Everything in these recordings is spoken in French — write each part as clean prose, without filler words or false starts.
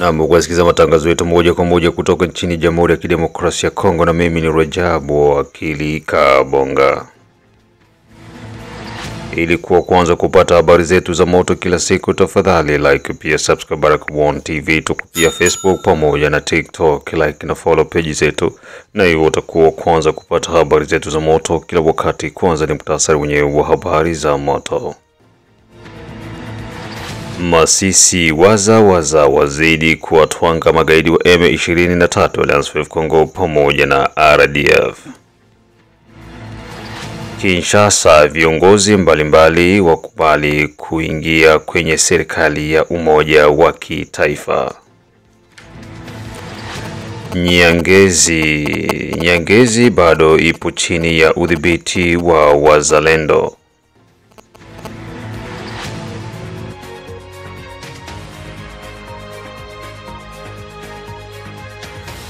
Na mkusikiliza matangazo yetu moja kwa moja kutoka nchini Jamhuri ya Kidemokrasia ya Kongo, na mimi ni Rajabu Akili Kabonga. Ili kwanza kupata habari zetu za moto kila siku, tafadhali like pia subscribe Baraka1 TV, tukupia Facebook pamoja na TikTok, like na follow page zetu, na hivyo utakuwa kwanza kupata habari zetu za moto kila wakati. Kwanza ni muhtasari wenyewe wa habari za moto. Masisi waza wazidi kuwatwanga magaidi wa M23 Alliance of Congo pamoja na RDF. Kinshasa, viongozi mbalimbali wakubali kuingia kwenye serikali ya umoja wa kitaifa. Nyangezi bado ipo chini ya udhibiti wa wazalendo.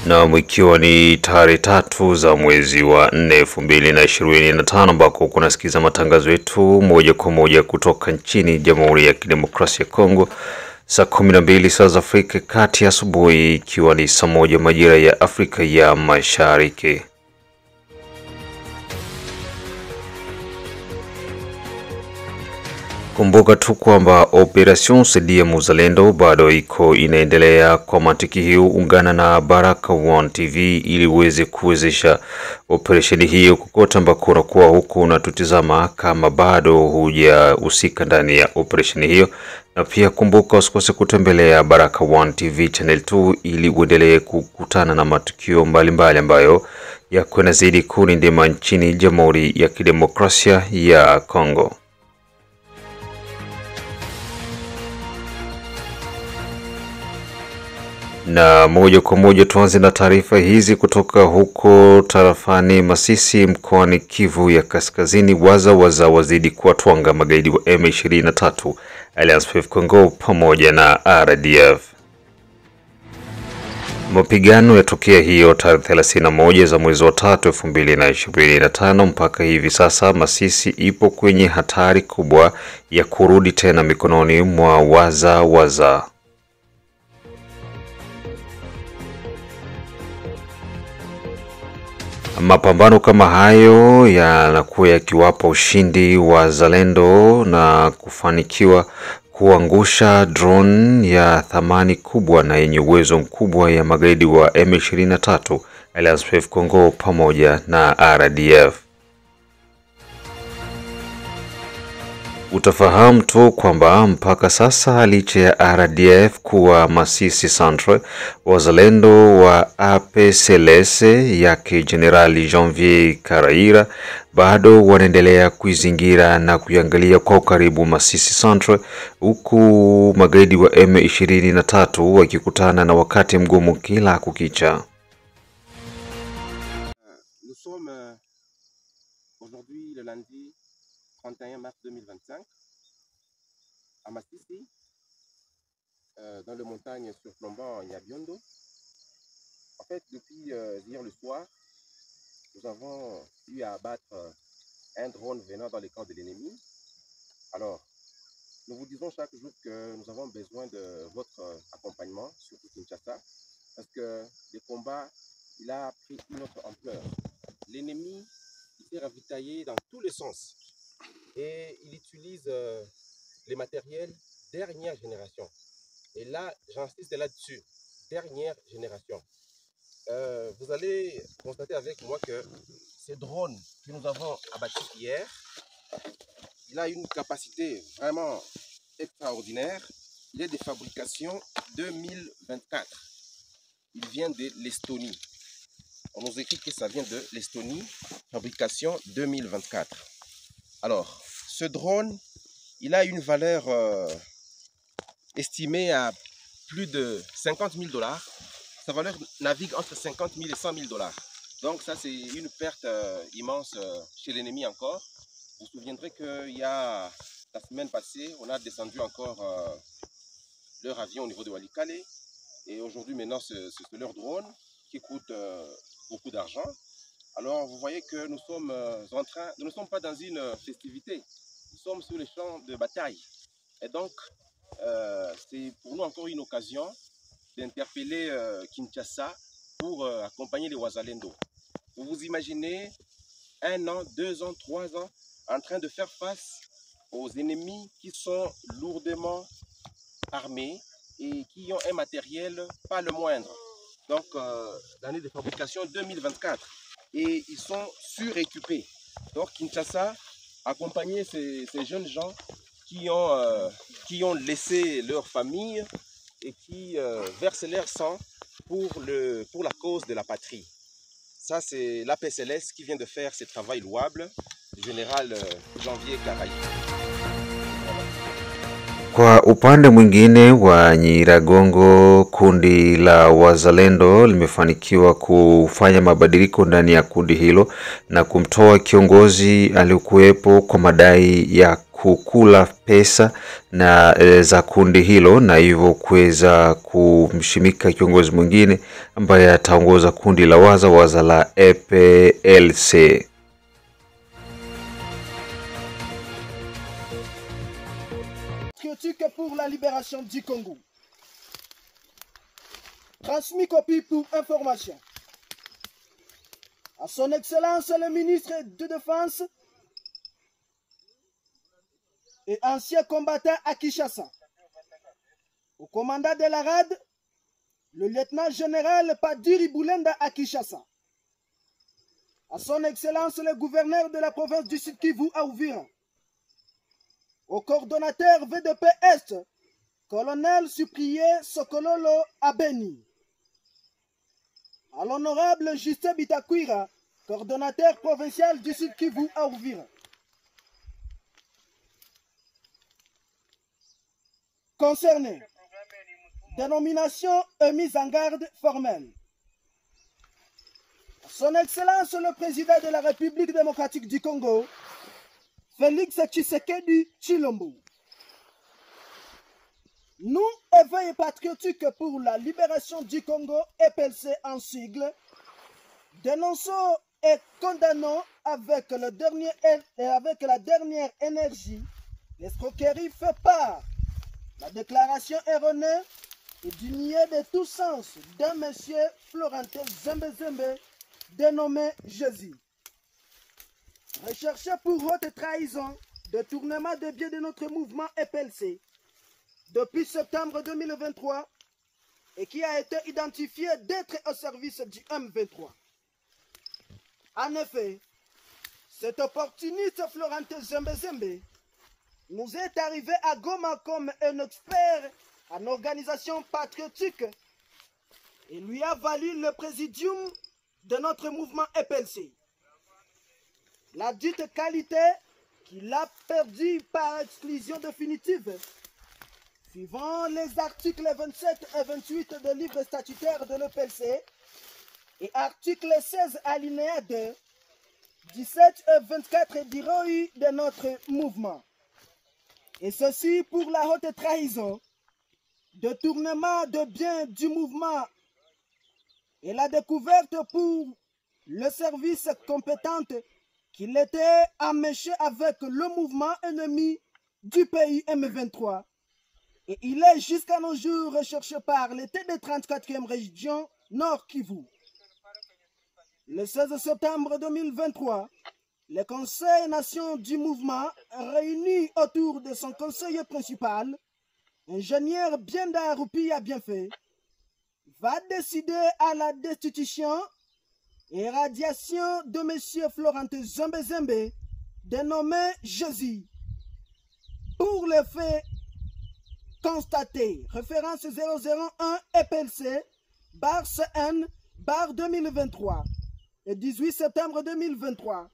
Na ikiwa ni tarehe 3 za mwezi wa 4 2025, ambako kunasikiza matangazo yetu moja kwa moja kutoka nchini Jamhuri ya Kidemokrasia ya Kongo, saa 12 saa za Afrika Kati asubuhi, ikiwa ni saa 1 majira ya Afrika ya Mashariki. Kumbuka tu kwamba Operation Saidia Muzalendo bado iko inaendelea. Kwa mantiki hiyo, ungana na Baraka1 TV ili uweze kuwezesha operation hiyo kokote ambako unakuwa huko unatutizama, kama bado hujahusika ndani ya operation hiyo. Na pia kumbuka usikose kutembelea Baraka1 TV channel 2 ili uendelee kukutana na matukio mbalimbali ambayo yako yanazidi kunindima nchini Jamhuri ya Kidemokrasia ya Kongo. Na moja kwa moja tuanze na taarifa hizi kutoka huko tarafani Masisi mkoani Kivu ya Kaskazini. Wazidi kuwatwanga magaidi wa M23 Alliance of Congo pamoja na RDF. Mapigano yatokea hiyo tarehe 31 za mwezi wa 3 2025. Mpaka hivi sasa Masisi ipo kwenye hatari kubwa ya kurudi tena mikononi mwa waza. Mapambano kama hayo yanakuwa yakiwapa ushindi wa zalendo na kufanikiwa kuangusha drone ya thamani kubwa na yenye uwezo mkubwa ya magaidi wa M23 Alliance of Congo pamoja na RDF. Utafahamu tu kwamba mpaka sasa licha ya RDF kuwa Masisi Centre, wazalendo wa APCLS yake Generali Janvier Karaira bado wanaendelea kuizingira na kuiangalia kwa ukaribu Masisi Centre, huku magaidi wa M23 wakikutana na wakati mgumu kila kukicha. Nous sommes aujourd'hui le lundi 31 mars 2025 à Masisi, dans les montagnes surplombant Nyabiondo. En fait, depuis hier le soir, nous avons eu à abattre un drone venant dans les camps de l'ennemi. Alors, nous vous disons chaque jour que nous avons besoin de votre accompagnement, surtout Kinshasa, parce que le combat, il a pris une autre ampleur. L'ennemi s'est ravitaillé dans tous les sens et il utilise les matériels dernière génération. Et là, j'insiste là-dessus, dernière génération. Vous allez constater avec moi que ce drone que nous avons abattu hier, il a une capacité vraiment extraordinaire. Il est de fabrication 2024. Il vient de l'Estonie. On nous écrit que ça vient de l'Estonie, fabrication 2024. Alors, ce drone, il a une valeur estimée à plus de 50 000 $. Sa valeur navigue entre 50 000 et 100 000 $. Donc ça, c'est une perte immense chez l'ennemi encore. Vous vous souviendrez qu'il y a la semaine passée, on a descendu encore leur avion au niveau de Walikale. Et aujourd'hui, maintenant, c'est leur drone qui coûte beaucoup d'argent. Alors, vous voyez que nous sommes nous ne sommes pas dans une festivité. Nous sommes sur les champs de bataille. Et donc, c'est pour nous encore une occasion d'interpeller Kinshasa pour accompagner les Wazalendo. Vous vous imaginez 1 an, 2 ans, 3 ans en train de faire face aux ennemis qui sont lourdement armés et qui ont un matériel pas le moindre. Donc, l'année de fabrication 2024. Et ils sont suréquipés. Donc, Kinshasa accompagner ces jeunes gens qui ont laissé leur famille et qui versent leur sang pour la cause de la patrie. Ça, c'est l'APCLS qui vient de faire ce travail louable, le général Janvier Karaï. Kwa upande mwingine wa Nyiragongo, kundi la Wazalendo limefanikiwa kufanya mabadiliko ndani ya kundi hilo na kumtoa kiongozi aliyekuwepo kwa madai ya kukula pesa na za kundi hilo, na hivyo kuweza kumshimika kiongozi mwingine ambaye ataongoza kundi la Waza la EPLC. Pour la libération du Congo. Transmis copie pour information. À son Excellence le ministre de Défense et ancien combattant à Kinshasa. Au commandant de la RAD, le lieutenant-général Padiri Boulenda à Kinshasa. À son Excellence le gouverneur de la province du Sud Kivu à Uvira. Au coordonnateur VDP Est, colonel Cyprien Sokololo à Beni. À l'honorable Justin Bitakwira, coordonnateur provincial du Sud Kivu à Uvira. Concerné, dénomination et mise en garde formelle. Son Excellence le Président de la République démocratique du Congo, Félix Tshisekedi Tshilombo. Nous, Éveil patriotique pour la libération du Congo, EPLC en sigle, dénonçons et condamnons avec la dernière énergie l'escroquerie fait par la déclaration erronée et du niais de tout sens d'un monsieur Florentin Zembe dénommé Jésus. Recherché pour haute trahison, détournement des biens de notre mouvement EPLC depuis septembre 2023 et qui a été identifié d'être au service du M23. En effet, cet opportuniste Florentin Zembe nous est arrivé à Goma comme un expert en organisation patriotique et lui a valu le présidium de notre mouvement EPLC. La dite qualité qu'il a perdue par exclusion définitive, suivant les articles 27 et 28 du livre statutaire de l'EPLC et article 16 alinéa 2, 17 et 24 du ROI de notre mouvement. Et ceci pour la haute trahison, détournement de biens du mouvement et la découverte pour le service compétent qu'il était améché avec le mouvement ennemi du pays M23. Et il est jusqu'à nos jours recherché par l'État de 34e région Nord Kivu. Le 16 septembre 2023, le Conseil Nation du mouvement, réuni autour de son conseiller principal, ingénieur Bienda Rupi a bien fait, va décider à la destitution et radiation de M. Florentin Zembe, dénommé Jésus, pour les faits constatés. Référence 001 EPLC, bar CN, bar 2023, le 18 septembre 2023.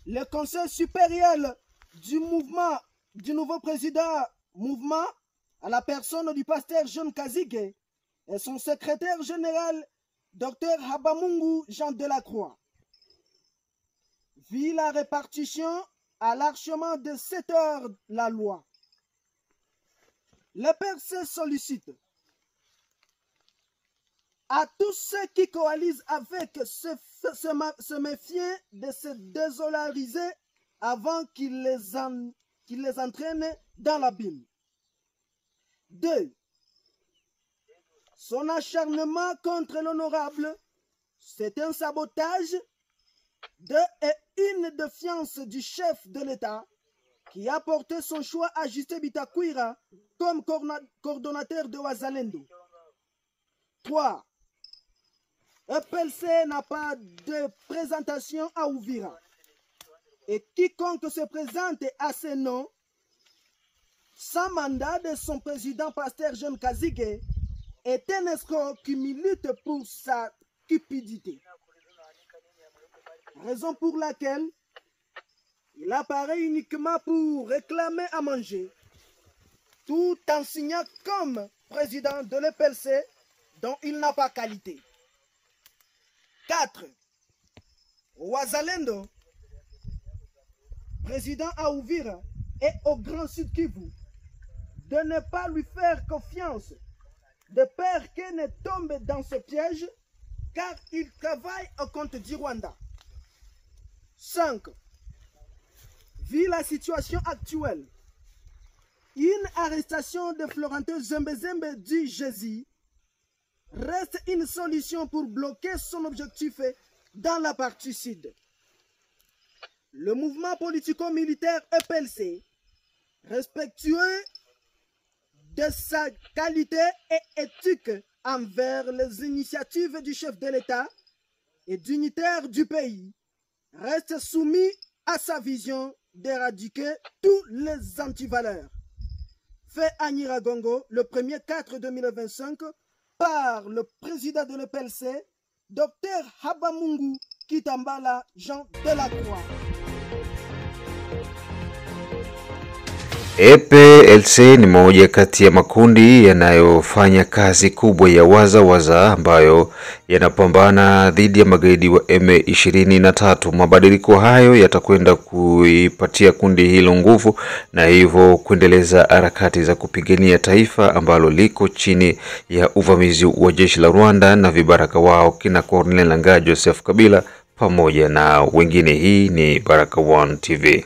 Le Conseil supérieur du mouvement, du nouveau président mouvement, à la personne du pasteur John Kazige et son secrétaire général Dr Habamungu Jean Delacroix, vit la répartition à l'archement de 7 heures la loi. Le PRC sollicite à tous ceux qui coalisent avec se méfier de se désolariser avant qu'il les entraîne dans l'abîme. 2. Son acharnement contre l'honorable, c'est un sabotage et une défiance du chef de l'État qui a porté son choix à Justin Bitakwira comme coordonnateur de Wazalendo. 3. EPLC n'a pas de présentation à Uvira. Et quiconque se présente à ce nom, sans mandat de son président Pasteur Jean Kazige, est un escroc qui milite pour sa cupidité. Raison pour laquelle il apparaît uniquement pour réclamer à manger, tout en signant comme président de l'EPLC dont il n'a pas qualité. 4. Wazalendo, président à Uvira et au Grand Sud Kivu, de ne pas lui faire confiance, de peur qu'il ne tombe dans ce piège, car il travaille au compte du Rwanda. 5. Vu la situation actuelle, une arrestation de Florentin Zembezembe du Jésus reste une solution pour bloquer son objectif dans la partie sud. Le mouvement politico-militaire EPLC, respectueux de sa qualité et éthique envers les initiatives du chef de l'État et dignitaires du pays, reste soumis à sa vision d'éradiquer tous les antivaleurs. Fait à Nyiragongo le 1er 4 2025 par le président de l'EPLC, Dr Habamungu Kitambala Jean Delacroix. EPLC ni moja kati ya makundi yanayofanya kazi kubwa ya waza ambayo yanapambana dhidi ya magaidi wa M23. Mabadiliko hayo yatakwenda kuipatia kundi hilo nguvu na hivyo kuendeleza harakati za kupigania taifa ambalo liko chini ya uvamizi wa jeshi la Rwanda na vibaraka wao kina Corneille Nangaa, Joseph Kabila pamoja na wengine. Hii ni Baraka1 TV.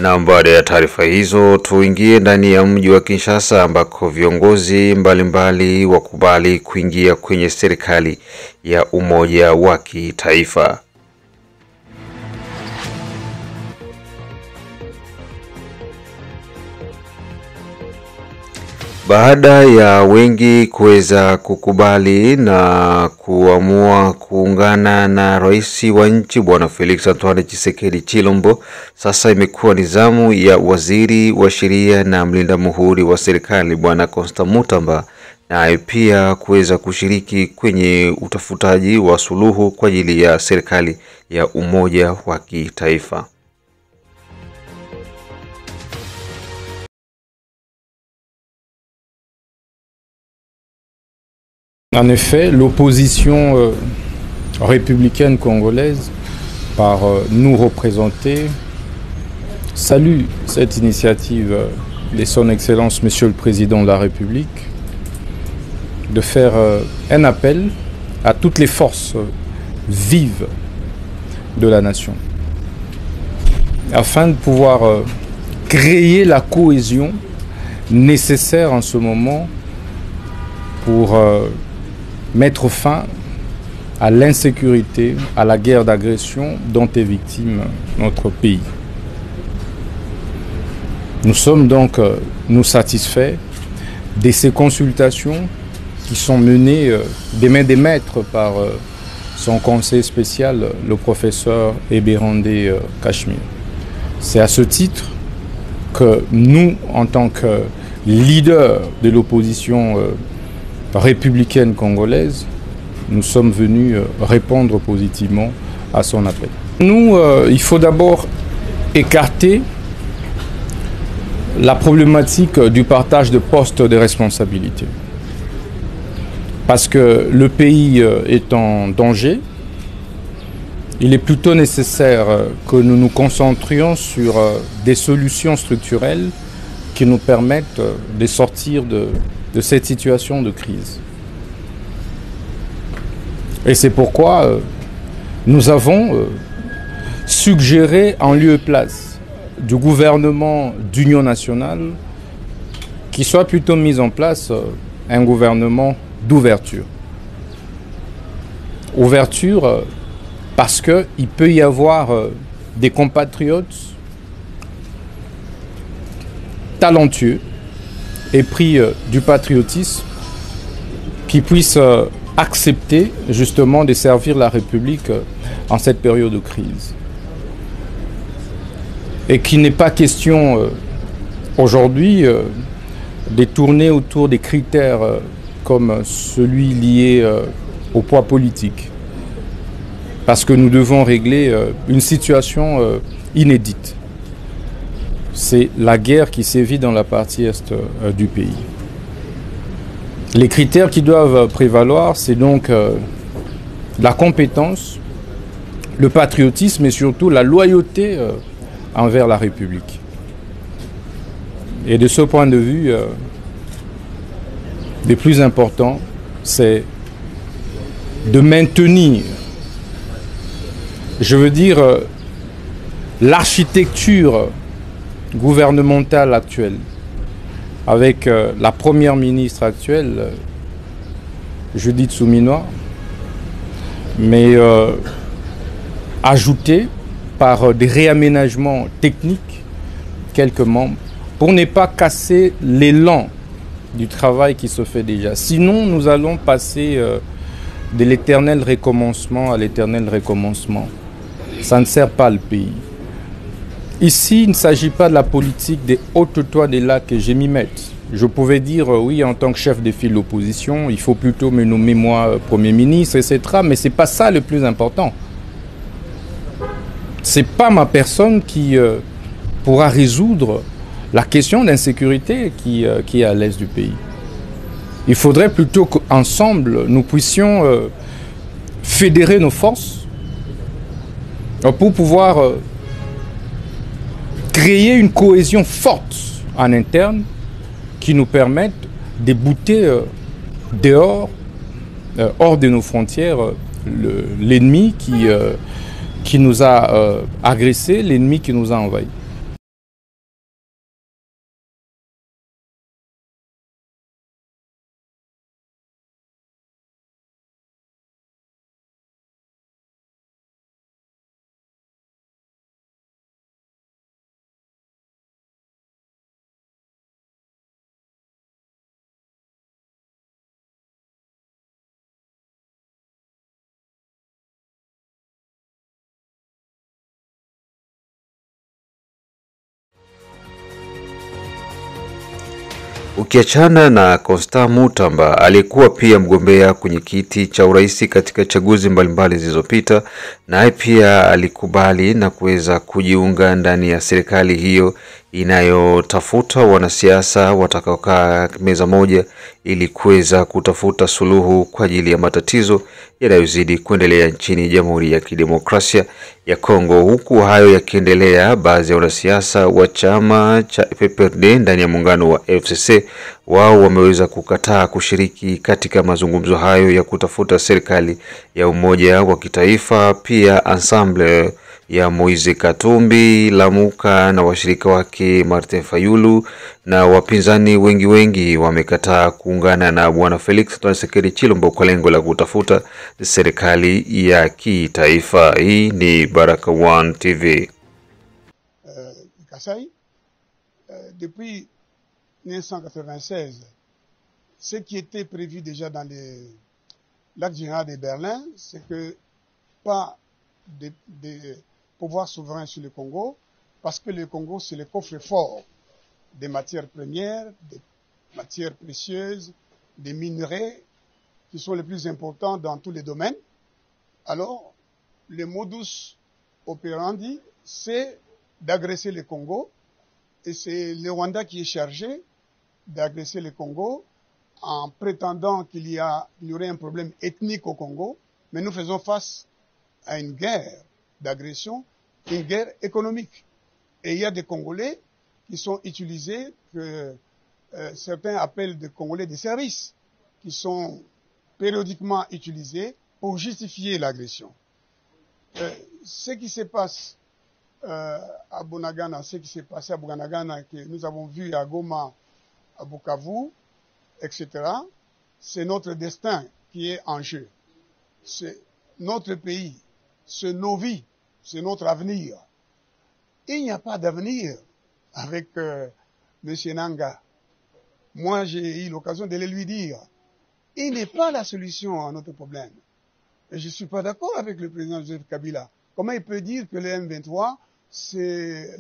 Na baada ya taarifa hizo, tuingie ndani ya mji wa Kinshasa ambako viongozi mbalimbali wakubali kuingia kwenye serikali ya umoja wa kitaifa. Baada ya wengi kuweza kukubali na kuamua kuungana na rais wa nchi Bwana Felix Antoine Tshisekedi Chilombo, sasa imekuwa ni zamu ya waziri wa sheria na mlinda muhuri wa serikali Bwana Constant Mutamba na pia kuweza kushiriki kwenye utafutaji wa suluhu kwa ajili ya serikali ya umoja wa kitaifa. En effet, l'opposition républicaine congolaise, par nous représenter, salue cette initiative de son Excellence Monsieur le Président de la République de faire un appel à toutes les forces vives de la nation afin de pouvoir créer la cohésion nécessaire en ce moment pour mettre fin à l'insécurité, à la guerre d'agression dont est victime notre pays. Nous sommes donc nous satisfaits de ces consultations qui sont menées des mains des maîtres par son conseil spécial, le professeur Ebérandé Cachemire. C'est à ce titre que nous, en tant que leaders de l'opposition républicaine congolaise, nous sommes venus répondre positivement à son appel. Nous, il faut d'abord écarter la problématique du partage de postes de responsabilité. Parce que le pays est en danger, il est plutôt nécessaire que nous nous concentrions sur des solutions structurelles qui nous permettent de sortir de cette situation de crise. Et c'est pourquoi nous avons suggéré en lieu et place du gouvernement d'union nationale qu'il soit plutôt mis en place un gouvernement d'ouverture. Ouverture parce qu'il peut y avoir des compatriotes talentueux, épris du patriotisme, qui puissent accepter justement de servir la République en cette période de crise. Et qu'il n'est pas question aujourd'hui de tourner autour des critères comme celui lié au poids politique. Parce que nous devons régler une situation inédite. C'est la guerre qui sévit dans la partie est du pays. Les critères qui doivent prévaloir, c'est donc la compétence, le patriotisme et surtout la loyauté envers la République. Et de ce point de vue, le plus important, c'est de maintenir, je veux dire, l'architecture gouvernementale actuelle, avec la première ministre actuelle, Judith Souminois, mais ajoutée par des réaménagements techniques, quelques membres, pour ne pas casser l'élan du travail qui se fait déjà. Sinon, nous allons passer de l'éternel recommencement à l'éternel recommencement. Ça ne sert pas le pays. Ici, il ne s'agit pas de la politique des hautes toits des lacs que je m'y mette. Je pouvais dire, oui, en tant que chef de file de l'opposition, il faut plutôt me nommer moi Premier ministre, etc. Mais ce n'est pas ça le plus important. Ce n'est pas ma personne qui pourra résoudre la question d'insécurité qui est à l'est du pays. Il faudrait plutôt qu'ensemble, nous puissions fédérer nos forces pour pouvoir créer une cohésion forte en interne qui nous permette de bouter dehors, hors de nos frontières, l'ennemi qui nous a agressés, l'ennemi qui nous a envahis. Ukiachana na Constant Mutamba aliyekuwa pia mgombea kwenye kiti cha urais katika chaguzi mbalimbali zilizopita, naye pia alikubali na kuweza kujiunga ndani ya serikali hiyo inayotafuta wanasiasa watakaokaa meza moja ili kuweza kutafuta suluhu kwa ajili ya matatizo yanayozidi kuendelea nchini Jamhuri ya Kidemokrasia ya Kongo. Huku hayo yakiendelea, baadhi ya wanasiasa wa chama cha PPRD ndani ya muungano wa FCC wao wameweza kukataa kushiriki katika mazungumzo hayo ya kutafuta serikali ya umoja wa kitaifa. Pia Ensemble ya Moise Katumbi, Lamuka na washirika wake Martin Fayulu na wapinzani wengi wamekataa kuungana na Bwana Felix Tshisekedi Tshilombo kwa lengo la kutafuta serikali ya kitaifa. Hii ni Baraka1 TV. Kasai, depuis 1996, ce qui était prévu déjà dans l'acte général de Berlin, c'est que pas de pouvoir souverain sur le Congo, parce que le Congo, c'est le coffre-fort des matières premières, des matières précieuses, des minerais qui sont les plus importants dans tous les domaines. Alors, le modus operandi, c'est d'agresser le Congo, et c'est le Rwanda qui est chargé d'agresser le Congo en prétendant qu'il y aurait un problème ethnique au Congo, mais nous faisons face à une guerre d'agression, une guerre économique. Et il y a des Congolais qui sont utilisés, que certains appellent des Congolais de service, qui sont périodiquement utilisés pour justifier l'agression. Ce qui se passe à Bunagana, ce qui s'est passé à Bunagana, que nous avons vu à Goma, à Bukavu, etc., c'est notre destin qui est en jeu. C'est notre pays, c'est nos vies, c'est notre avenir. Il n'y a pas d'avenir avec M. Nanga. Moi, j'ai eu l'occasion de le lui dire. Il n'est pas la solution à notre problème. Et je ne suis pas d'accord avec le président Joseph Kabila. Comment il peut dire que le M23, ce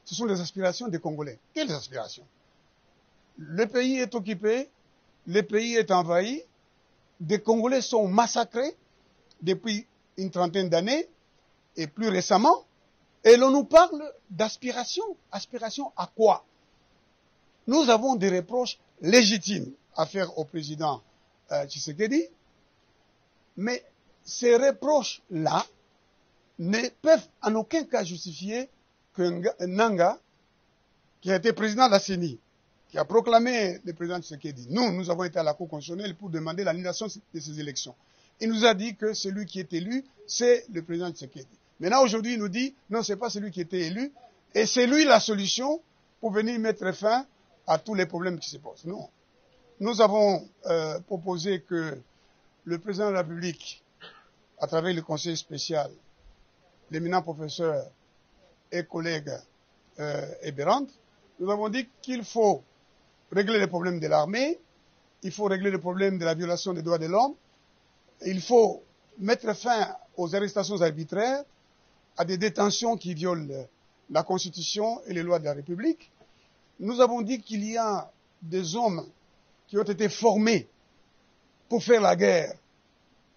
sont les aspirations des Congolais? Quelles aspirations? Le pays est occupé, le pays est envahi, des Congolais sont massacrés depuis une trentaine d'années, et plus récemment, et l'on nous parle d'aspiration. Aspiration à quoi? Nous avons des reproches légitimes à faire au président Tshisekedi, mais ces reproches-là ne peuvent en aucun cas justifier que Nanga, qui a été président de la CENI, qui a proclamé le président Tshisekedi, nous avons été à la Cour constitutionnelle pour demander l'annulation de ces élections. Il nous a dit que celui qui est élu, c'est le président Tshisekedi. Maintenant, aujourd'hui, il nous dit, non, c'est pas celui qui était élu, et c'est lui la solution pour venir mettre fin à tous les problèmes qui se posent. Non. Nous avons proposé que le président de la République, à travers le conseil spécial, l'éminent professeur et collègue Eberand, nous avons dit qu'il faut régler les problèmes de l'armée, il faut régler le problème de la violation des droits de l'homme, il faut mettre fin aux arrestations arbitraires, à des détentions qui violent la Constitution et les lois de la République. Nous avons dit qu'il y a des hommes qui ont été formés pour faire la guerre,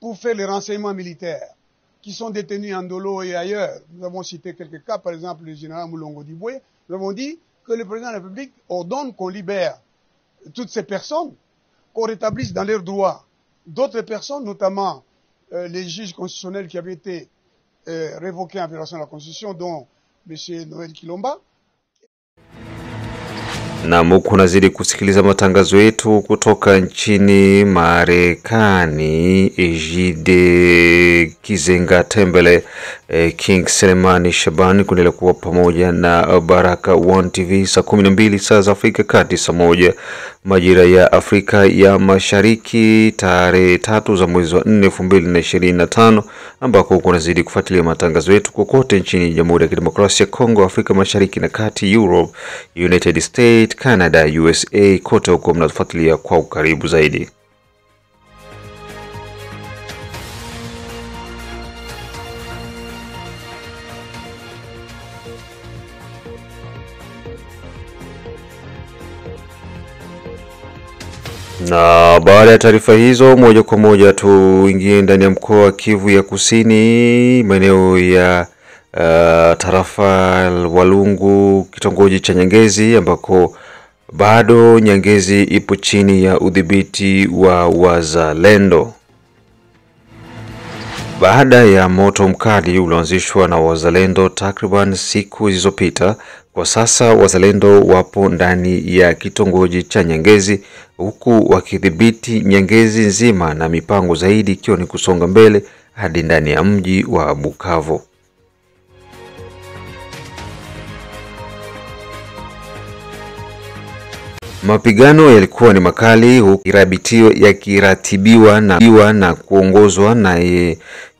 pour faire les renseignements militaires, qui sont détenus en Ndolo et ailleurs. Nous avons cité quelques cas, par exemple le général Moulongo Diboué. Nous avons dit que le président de la République ordonne qu'on libère toutes ces personnes, qu'on rétablisse dans leurs droits d'autres personnes, notamment les juges constitutionnels qui avaient été révoqués en violation de la Constitution, dont M. Noel Kilomba. Na muku nazidi kusikiliza matangazo yetu kutoka nchini Marekani. Ejide Kizenga Tembele, King Selemani Shabani kuendelea kuwa pamoja na Baraka One TV saa 12 saa za Afrika Kati, saa 1 majira ya Afrika ya Mashariki, tarehe 3 za mwezi wa 4 2025, ambako kunazidi kufuatilia matangazo yetu kokote nchini Jamhuri ya Kidemokrasia ya Kongo, Afrika Mashariki na Kati, Europe, United States, Canada, USA, kote huko mnafuatilia kwa ukaribu zaidi. Na baada ya taarifa hizo, moja kwa moja tuingie ndani ya mkoa wa Kivu ya Kusini, maeneo ya tarafa Walungu, kitongoji cha Nyangezi, ambako bado Nyangezi ipo chini ya udhibiti wa wazalendo. Baada ya moto mkali ulioanzishwa na wazalendo takriban siku zilizopita, kwa sasa wazalendo wapo ndani ya kitongoji cha Nyangezi, huku wakidhibiti Nyangezi nzima, na mipango zaidi ikiwa ni kusonga mbele hadi ndani ya mji wa Bukavu. Mapigano yalikuwa ni makali, huku yakiratibiwa na kuongozwa na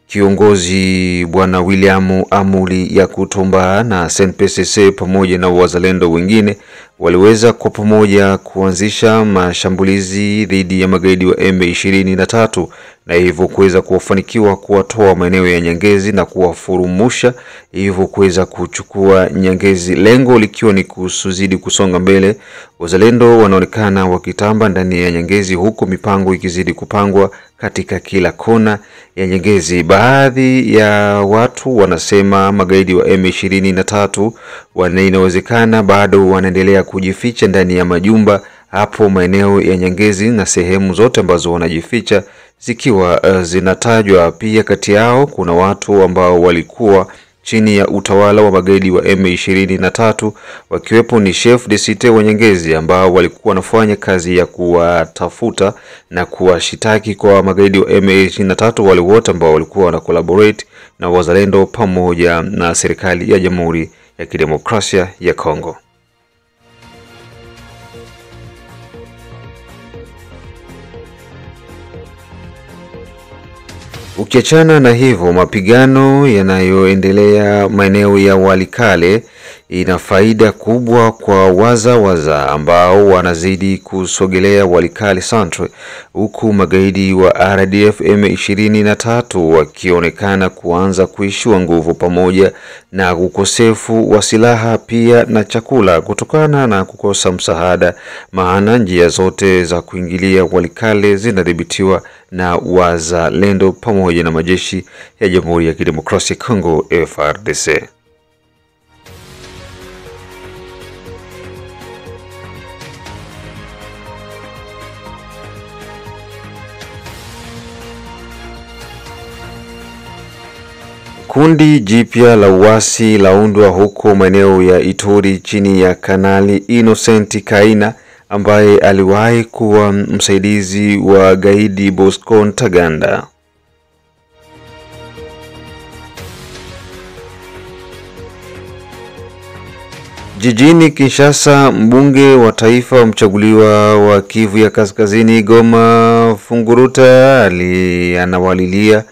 kiongozi Bwana William Amuli ya Kutomba na SNPCC pamoja na wazalendo wengine waliweza kwa pamoja kuanzisha mashambulizi dhidi ya magaidi wa M23, na hivyo kuweza kufanikiwa kuwatoa maeneo ya Nyangezi na kuwafurumusha, hivyo kuweza kuchukua Nyangezi, lengo likiwa ni kuzidi kusonga mbele. Wazalendo wanaonekana wakitamba ndani ya Nyangezi, huku mipango ikizidi kupangwa katika kila kona ya Nyangezi. Baadhi ya watu wanasema magaidi wa M23 inawezekana bado wanaendelea kujificha ndani ya majumba hapo maeneo ya Nyangezi, na sehemu zote ambazo wanajificha zikiwa zinatajwa. Pia kati yao kuna watu ambao walikuwa chini ya utawala wa magaidi wa M23, wakiwepo ni chef de cité wa Nyangezi, ambao walikuwa wanafanya kazi ya kuwatafuta na kuwashitaki kwa magaidi wa M23, wale wote ambao walikuwa wana collaborate na wazalendo pamoja na serikali ya Jamhuri ya Kidemokrasia ya Kongo. Ukiachana na hivyo, mapigano yanayoendelea maeneo ya Walikale ina faida kubwa kwa wazawaza ambao wanazidi kusogelea Walikale Centre, huku magaidi wa RDF M23 wakionekana kuanza kuishiwa nguvu pamoja na ukosefu wa silaha pia na chakula kutokana na kukosa msaada, maana njia zote za kuingilia Walikale zinadhibitiwa na wazalendo pamoja na majeshi ya Jamhuri ya Kidemokrasia ya Kongo FARDC. Kundi jipya la uasi laundwa huko maeneo ya Ituri chini ya Kanali Innocent Kaina ambaye aliwahi kuwa msaidizi wa gaidi Bosco Ntaganda. Jijini Kinshasa, mbunge wa taifa mchaguliwa wa Kivu ya Kaskazini Goma Funguruta anawalilia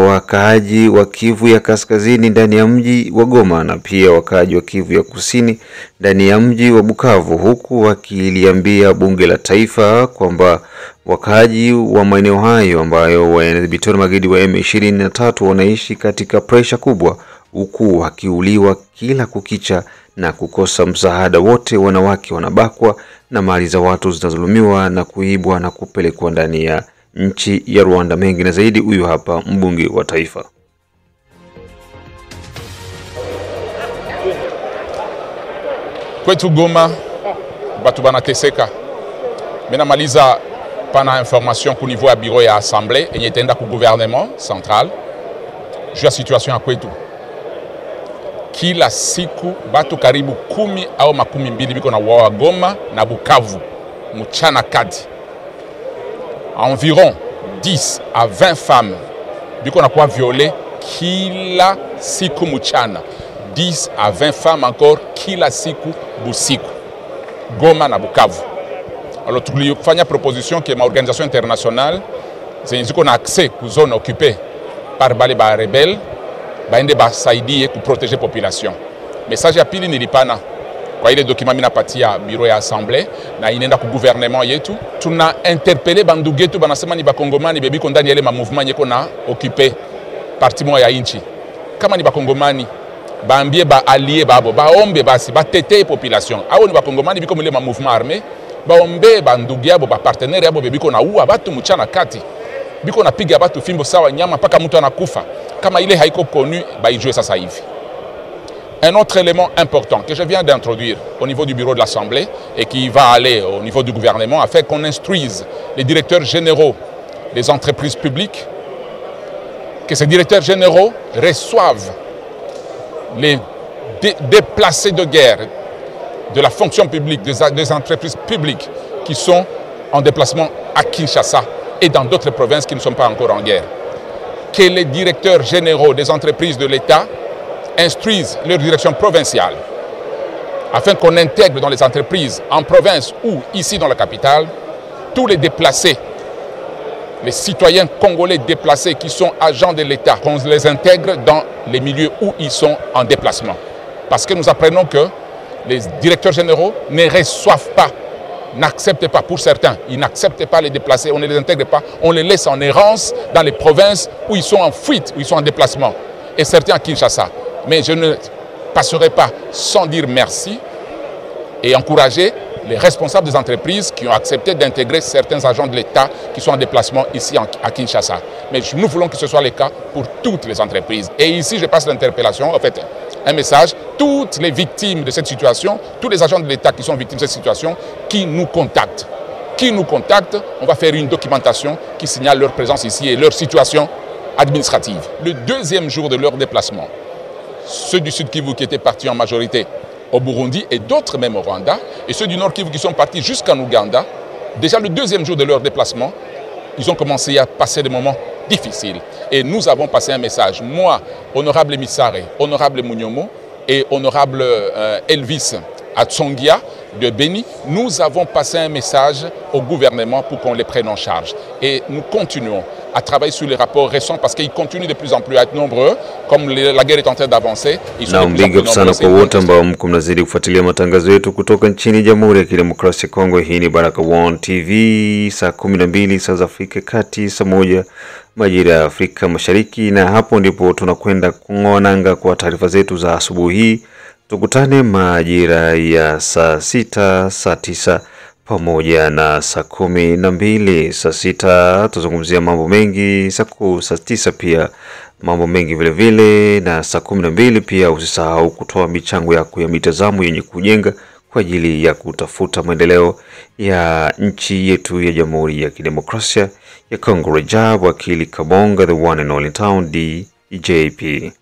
wakaaji wa Kivu ya Kaskazini ndani ya mji wa Goma na pia wakaaji wa Kivu ya Kusini ndani ya mji wa Bukavu, huku wakiliambia bunge la taifa kwamba wakaaji wa maeneo hayo ambayo wanadhibitiwa na magaidi wa M23 wanaishi katika pressure kubwa, huku wakiuliwa kila kukicha na kukosa msaada wote. Wanawake wanabakwa na mali za watu zinazulumiwa na kuibwa na kupelekwa ndani ya nchi ya Rwanda. Mengi na zaidi, huyu hapa mbunge wa taifa. Kwetu Goma batu banateseka. Mena maliza pana information ku niveau ya bureau ya assemblée enye tenda ku gouvernement central juu ya situation ya kwetu. Kila siku batu karibu 10 au 12 biko na uawa Goma na Bukavu mchana kati. Environ 10 à 20 femmes biko na kuwa violées kila siku mchana. 10 à 20 femmes encore kila siku busiku Goma na Bukavu. Alors tulifanya proposition que ma organisation internationale ziko na accès ku zone occupée par bale ba rebelle baende basaidie ku protéger population. Message ya pili nilipana kwa ile document mina patia bureau ya assemblée na inenda ku gouvernement yetu. Tuna interpeller bandugu yetu banasema ni bakongomani bebiko ndani ya ile ma mouvement yeko na occupé parti moja ya inchi. Kama ni bakongomani baambie ba allié babo baombe basi batete population. Awo ni bakongomani biko mule ma mouvement armé baombe bandugu yabo ba partenaire yabo bebiko na uwa batu mchana kati. Biko na piga batu fimbo sawa nyama paka mtu anakufa. Kama ile haiko connu, baijue sasa hivi. Un autre élément important que je viens d'introduire au niveau du bureau de l'Assemblée et qui va aller au niveau du gouvernement afin qu'on instruise les directeurs généraux des entreprises publiques, que ces directeurs généraux reçoivent les déplacés de guerre de la fonction publique, des entreprises publiques qui sont en déplacement à Kinshasa et dans d'autres provinces qui ne sont pas encore en guerre. Que les directeurs généraux des entreprises de l'État instruisent leur direction provinciale afin qu'on intègre dans les entreprises en province ou ici dans la capitale tous les déplacés, les citoyens congolais déplacés qui sont agents de l'État, qu'on les intègre dans les milieux où ils sont en déplacement. Parce que nous apprenons que les directeurs généraux ne reçoivent pas, n'acceptent pas, pour certains, ils n'acceptent pas les déplacés, on ne les intègre pas, on les laisse en errance dans les provinces où ils sont en fuite, où ils sont en déplacement, et certains à Kinshasa. Mais je ne passerai pas sans dire merci et encourager les responsables des entreprises qui ont accepté d'intégrer certains agents de l'État qui sont en déplacement ici à Kinshasa. Mais nous voulons que ce soit le cas pour toutes les entreprises. Et ici, je passe l'interpellation, en fait, un message, toutes les victimes de cette situation, tous les agents de l'État qui sont victimes de cette situation, qui nous contactent. Qui nous contactent, on va faire une documentation qui signale leur présence ici et leur situation administrative. Le deuxième jour de leur déplacement, ceux du Sud Kivu qui étaient partis en majorité au Burundi et d'autres même au Rwanda, et ceux du Nord Kivu qui sont partis jusqu'en Ouganda, déjà le deuxième jour de leur déplacement, ils ont commencé à passer des moments difficile. Et nous avons passé un message. Moi, honorable Missare, honorable Mouniomo et honorable Elvis Atsongia de Béni, nous avons passé un message au gouvernement pour qu'on les prenne en charge. Et nous continuons à travailler sur les rapports récents parce qu'ils continuent de plus en plus à être nombreux. Comme la guerre est en train d'avancer, ils sont de plus en plus nombreux. Sana kwa wote ambao mko mnazidi kufuatilia matangazo yetu kutoka nchini Jamhuri ya Kidemokrasia ya Kongo. Hii ni Baraka One TV, saa 12 saa za Afrika Kati, saa 1 majira ya Afrika Mashariki, na hapo ndipo tunakwenda kungonanga kwa taarifa zetu za asubuhi hii. Tukutane majira ya saa 6, saa 9 pamoja na saa 12. Saa 6 tuzungumzia mambo mengi, saa 9 pia mambo mengi vile vile, na saa 12 pia usisahau kutoa michango yako ya mitazamo yenye kujenga kwa ajili ya kutafuta maendeleo ya nchi yetu ya Jamhuri ya Kidemokrasia ya Kongo. Rajab Wakili Kabonga, the one and only town DJP.